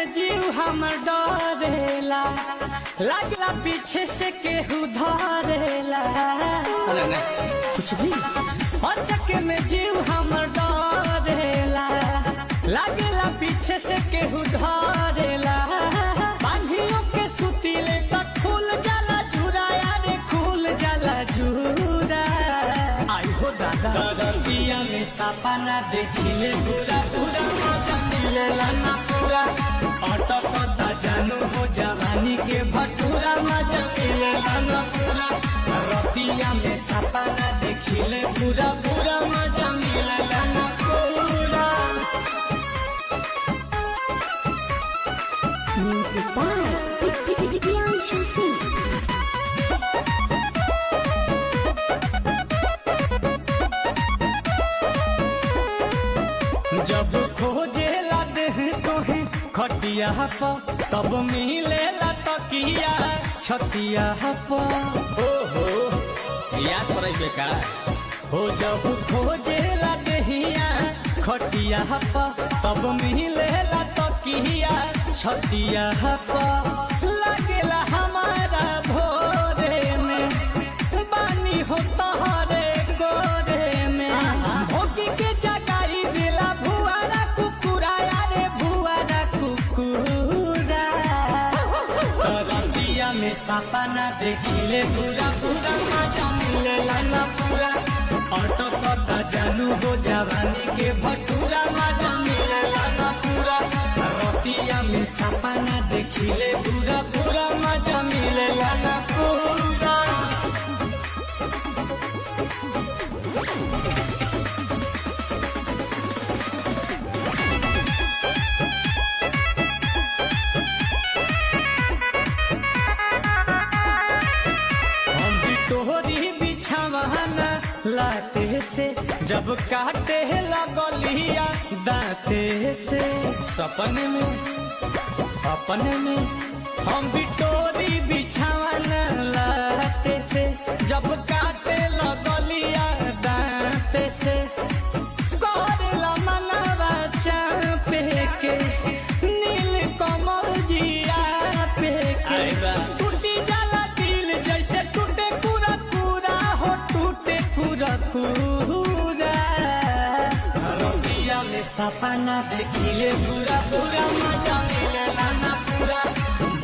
में जीव हमर डरेला, लागला पीछे से केहू धरेला। कुछ भी अचक में जीव हमर डरेला, लागला पीछे से केहू धरेला। बांधियों के सुतीले तक खुल जाला जुरा, यारे खुल जाला जुरा। आई हो दादा दरदिया में सपना देखिले पूरा पूरा मजा मिलेला ना पूरा। अटकता जानू हो जवानी के भटूरा, मजा मिलेला ना पूरा। रतिया में सपना देखिले पूरा पूरा मजा मिलेला ना पूरा। Music by Priyanshu Singh। जब खोजेला देह तोहे खटिया पर, तब मिलेला तकिया छतिया पर। ओहो याद पड़े बेका हो, जब खोजेला देहिया खटिया पर, तब मिलेला तकिया छतिया पर। लगेला हमारा भोरे में बानी हो तोहरे गोरे में। भोगी के जगाई दिला भुआरा कुकुरा, यारे भुआरा कुकुरा। रतिया में सपना देखिले पूरा पूरा मजा मिलेला ना पूरा। अटकता जानू हो जवानी के भटूरा, मजा मिलेला ना पूरा। रतिया में सपना देखिले पूरा पूरा मजा मिलेला ना पूरा। तोहरी बिछावाना लाते से, जब काटे लगलिया दाते से। सपने में अपने में हम भी तोरी बिछावाना लाते से, जब काटे लगलिया दाते से। करेला मनवा चापे के नील कमल जिया पे के। टूटी जाला दिल जैसे टूटे पूरा पूरा हो, टूटे पूरा पूरा। रतिया में सपना देखिले पूरा पूरा मजा मिलेला ना पूरा।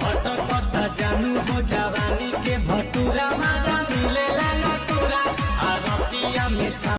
भटकता जानू हो जवानी के भटूरा, मजा मिलेला ना पूरा। रतिया में